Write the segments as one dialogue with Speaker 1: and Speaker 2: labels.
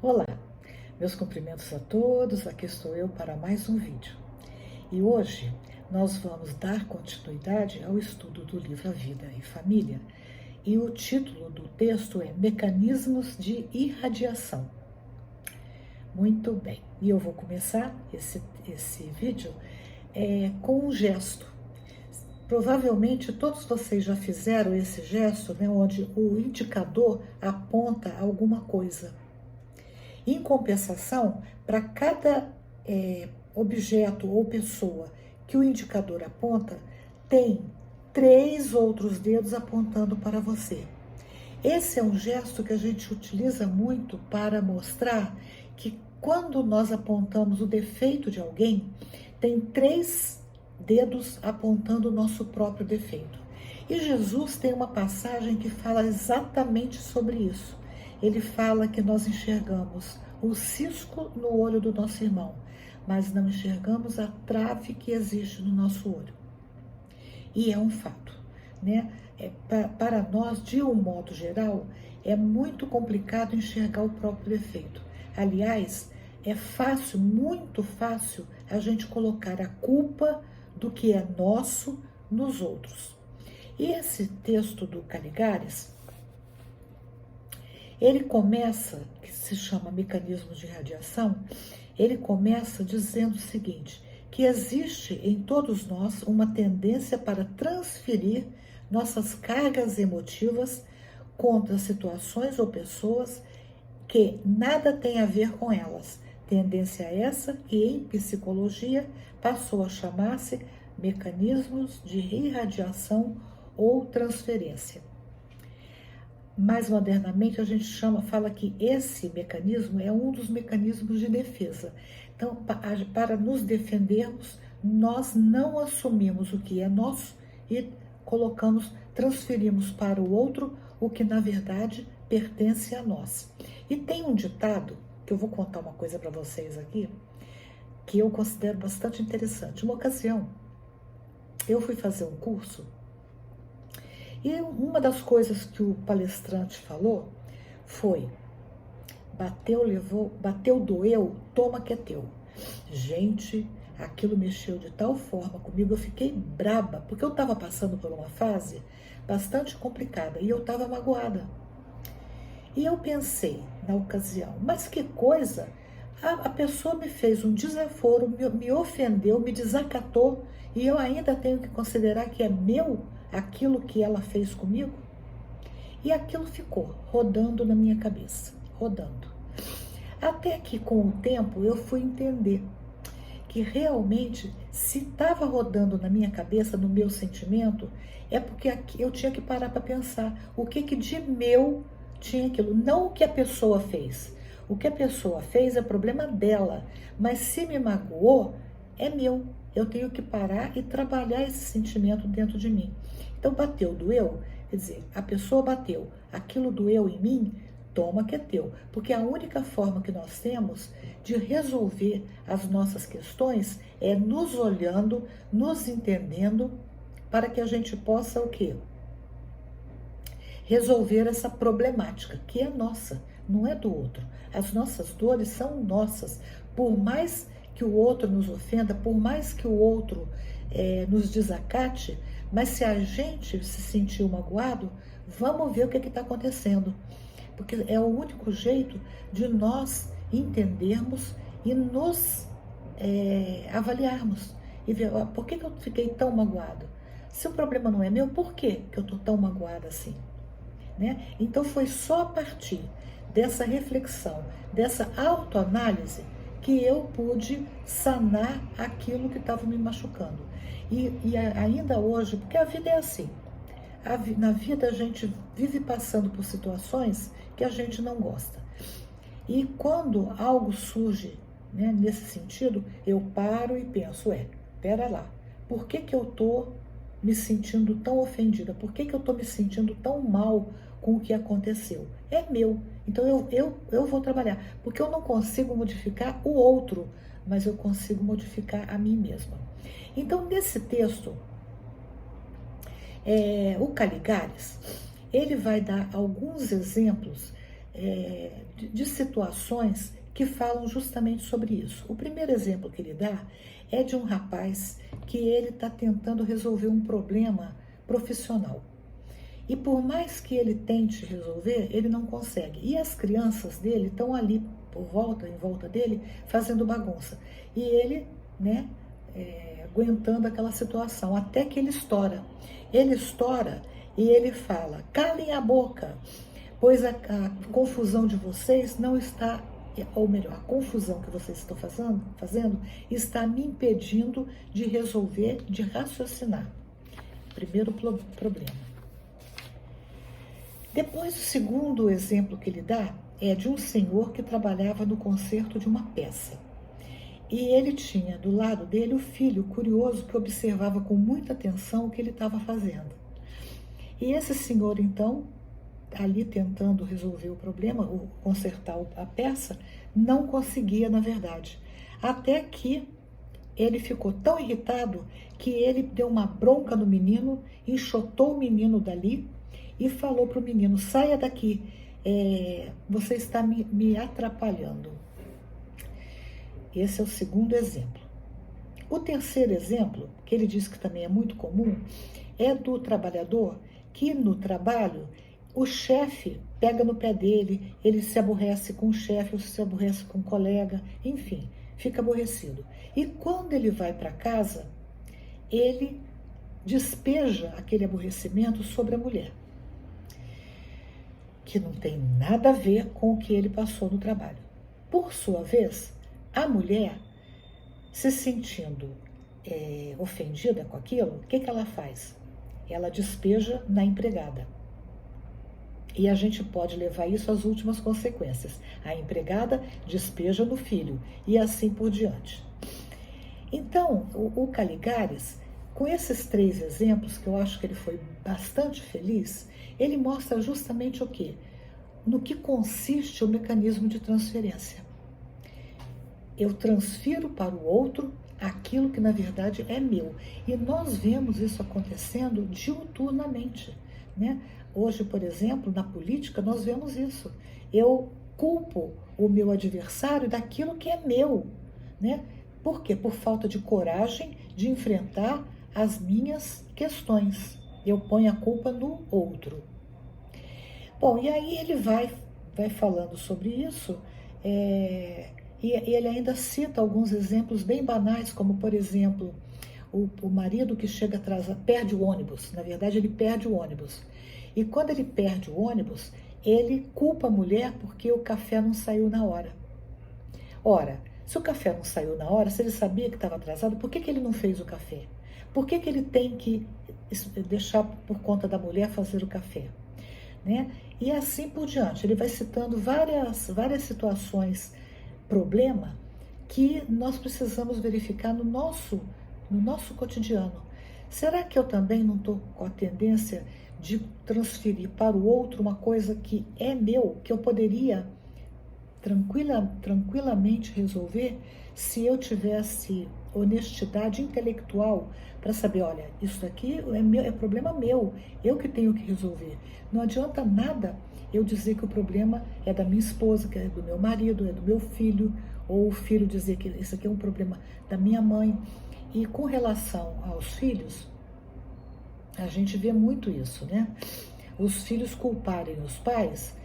Speaker 1: Olá, meus cumprimentos a todos, aqui estou eu para mais um vídeo. E hoje nós vamos dar continuidade ao estudo do livro A Vida e Família. E o título do texto é Mecanismos de Irradiação. Muito bem, e eu vou começar esse vídeo com um gesto. Provavelmente todos vocês já fizeram esse gesto, né, onde o indicador aponta alguma coisa. Em compensação, para cada objeto ou pessoa que o indicador aponta, tem 3 outros dedos apontando para você. Esse é um gesto que a gente utiliza muito para mostrar que quando nós apontamos o defeito de alguém, tem 3 dedos apontando o nosso próprio defeito. E Jesus tem uma passagem que fala exatamente sobre isso. Ele fala que nós enxergamos o cisco no olho do nosso irmão, mas não enxergamos a trave que existe no nosso olho. E é um fato, né? Para nós, de um modo geral, é muito complicado enxergar o próprio defeito. Aliás, é fácil, muito fácil, a gente colocar a culpa do que é nosso nos outros. E esse texto do Caligares, ele começa, que se chama Mecanismos de Radiação, ele começa dizendo o seguinte, que existe em todos nós uma tendência para transferir nossas cargas emotivas contra situações ou pessoas que nada tem a ver com elas. Tendência essa que em psicologia passou a chamar-se mecanismos de irradiação ou transferência. Mais modernamente a gente fala que esse mecanismo é um dos mecanismos de defesa. Então, para nos defendermos, nós não assumimos o que é nosso e transferimos para o outro o que na verdade pertence a nós. E tem um ditado, que eu vou contar uma coisa para vocês aqui, que eu considero bastante interessante. Uma ocasião, eu fui fazer um curso e uma das coisas que o palestrante falou foi: bateu, levou, bateu, doeu, toma que é teu. Gente, aquilo mexeu de tal forma comigo, eu fiquei braba, porque eu estava passando por uma fase bastante complicada e eu estava magoada. E eu pensei, na ocasião, mas que coisa, a pessoa me fez um desaforo, me ofendeu, me desacatou, e eu ainda tenho que considerar que é meu aquilo que ela fez comigo? E aquilo ficou rodando na minha cabeça, rodando. Até que com o tempo eu fui entender que realmente, se estava rodando na minha cabeça, no meu sentimento, é porque eu tinha que parar para pensar o que de meu tinha aquilo, não o que a pessoa fez. O que a pessoa fez é problema dela, mas se me magoou, é meu. Eu tenho que parar e trabalhar esse sentimento dentro de mim. Então, bateu, doeu, quer dizer, a pessoa bateu, aquilo doeu em mim, toma que é teu. Porque a única forma que nós temos de resolver as nossas questões é nos olhando, nos entendendo, para que a gente possa o quê? Resolver essa problemática, que é nossa, não é do outro. As nossas dores são nossas. Por mais que o outro nos ofenda, por mais que o outro nos desacate, mas se a gente se sentiu magoado, vamos ver o que está acontecendo. Porque é o único jeito de nós entendermos e nos avaliarmos. E ver, por que eu fiquei tão magoado? Se o problema não é meu, por que eu estou tão magoada assim? Né? Então foi só a partir dessa reflexão, dessa autoanálise, que eu pude sanar aquilo que estava me machucando. E ainda hoje, porque a vida é assim, na vida a gente vive passando por situações que a gente não gosta. E quando algo surge, né, nesse sentido, eu paro e penso, pera lá, por que eu estou me sentindo tão ofendida? Por que eu estou me sentindo tão mal com o que aconteceu? É meu. Então eu vou trabalhar, porque eu não consigo modificar o outro, mas eu consigo modificar a mim mesma. Então, nesse texto, o Caligares, ele vai dar alguns exemplos de situações que falam justamente sobre isso. O primeiro exemplo que ele dá é de um rapaz que ele está tentando resolver um problema profissional. E por mais que ele tente resolver, ele não consegue. E as crianças dele estão ali em volta dele, fazendo bagunça. E ele, né, aguentando aquela situação, até que ele estoura. Ele estoura e ele fala: calem a boca, pois a confusão de vocês não está, ou melhor, a confusão que vocês estão fazendo está me impedindo de resolver, de raciocinar. Primeiro problema. Depois, o segundo exemplo que ele dá é de um senhor que trabalhava no concerto de uma peça. E ele tinha do lado dele o filho curioso que observava com muita atenção o que ele estava fazendo. E esse senhor, então, ali tentando resolver o problema, ou consertar a peça, não conseguia, na verdade. Até que ele ficou tão irritado que ele deu uma bronca no menino, enxotou o menino dali e falou para o menino: saia daqui, você está me atrapalhando. Esse é o segundo exemplo. O terceiro exemplo, que ele diz que também é muito comum, é do trabalhador que no trabalho o chefe pega no pé dele, ele se aborrece com o chefe, ou se aborrece com o colega, enfim, fica aborrecido. E quando ele vai para casa, ele despeja aquele aborrecimento sobre a mulher, que não tem nada a ver com o que ele passou no trabalho. Por sua vez, a mulher, se sentindo ofendida com aquilo, o que ela faz? Ela despeja na empregada. E a gente pode levar isso às últimas consequências. A empregada despeja no filho e assim por diante. Então, o Caligares, com esses 3 exemplos, que eu acho que ele foi bastante feliz, ele mostra justamente o quê? No que consiste o mecanismo de transferência. Eu transfiro para o outro aquilo que na verdade é meu. E nós vemos isso acontecendo diuturnamente, né? Hoje, por exemplo, na política, nós vemos isso. Eu culpo o meu adversário daquilo que é meu, né? Por quê? Por falta de coragem de enfrentar as minhas questões. Eu ponho a culpa no outro. Bom, e aí ele vai falando sobre isso, e ele ainda cita alguns exemplos bem banais, como, por exemplo, o marido que chega atrasado, perde o ônibus. Na verdade, ele perde o ônibus. E quando ele perde o ônibus, ele culpa a mulher porque o café não saiu na hora. Ora, se o café não saiu na hora, se ele sabia que estava atrasado, por que ele não fez o café? Por que ele tem que deixar por conta da mulher fazer o café? Né? E assim por diante. Ele vai citando várias situações, problema, que nós precisamos verificar no nosso cotidiano. Será que eu também não estou com a tendência de transferir para o outro uma coisa que é meu, que eu poderia tranquilamente resolver se eu tivesse honestidade intelectual para saber, olha, isso aqui é problema meu, eu que tenho que resolver. Não adianta nada eu dizer que o problema é da minha esposa, que é do meu marido, é do meu filho, ou o filho dizer que isso aqui é um problema da minha mãe. E com relação aos filhos, a gente vê muito isso, né? Os filhos culparem os pais,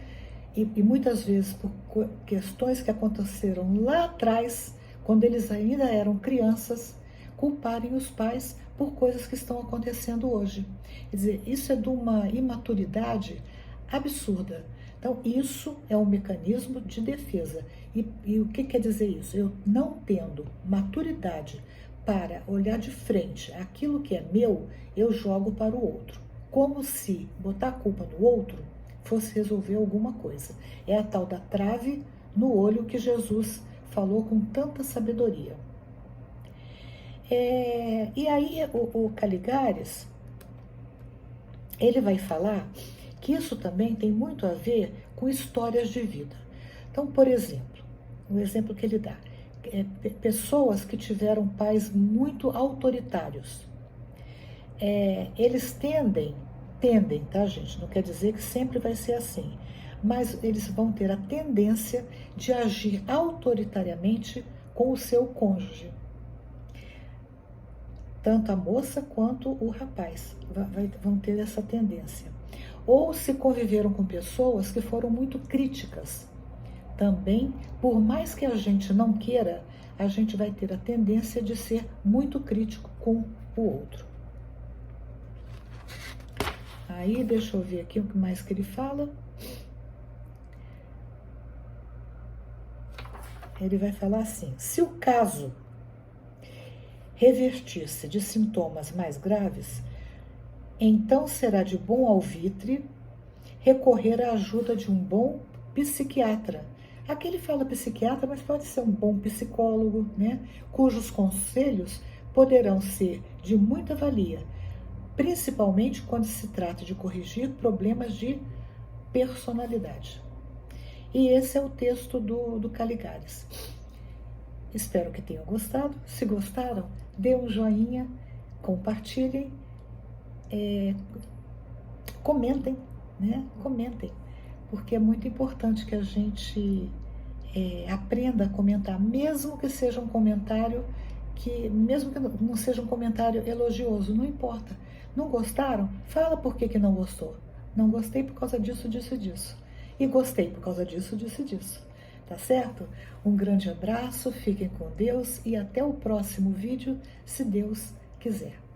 Speaker 1: e muitas vezes por questões que aconteceram lá atrás, quando eles ainda eram crianças, culparem os pais por coisas que estão acontecendo hoje. Quer dizer, isso é de uma imaturidade absurda. Então, isso é um mecanismo de defesa. E o que quer dizer isso? Eu não tendo maturidade para olhar de frente aquilo que é meu, eu jogo para o outro. Como se botar a culpa no outro fosse resolver alguma coisa. É a tal da trave no olho que Jesus falou com tanta sabedoria. E aí o Caligares, ele vai falar que isso também tem muito a ver com histórias de vida. Então, por exemplo, um exemplo que ele dá, pessoas que tiveram pais muito autoritários, eles tendem, tá, gente? Não quer dizer que sempre vai ser assim, mas eles vão ter a tendência de agir autoritariamente com o seu cônjuge. Tanto a moça quanto o rapaz vão ter essa tendência. Ou se conviveram com pessoas que foram muito críticas. Também, por mais que a gente não queira, a gente vai ter a tendência de ser muito crítico com o outro. Aí, deixa eu ver aqui o que mais que ele fala. Ele vai falar assim: se o caso revertir-se de sintomas mais graves, então será de bom alvitre recorrer à ajuda de um bom psiquiatra. Aqui ele fala psiquiatra, mas pode ser um bom psicólogo, né? Cujos conselhos poderão ser de muita valia, principalmente quando se trata de corrigir problemas de personalidade. E esse é o texto do Caligares. Espero que tenham gostado. Se gostaram, dê um joinha, compartilhem, comentem, né? Comentem, porque é muito importante que a gente aprenda a comentar, mesmo que seja um comentário mesmo que não seja um comentário elogioso, não importa. Não gostaram? Fala por que não gostou. Não gostei por causa disso, disso e disso. E gostei por causa disso, disso e disso. Tá certo? Um grande abraço, fiquem com Deus e até o próximo vídeo, se Deus quiser.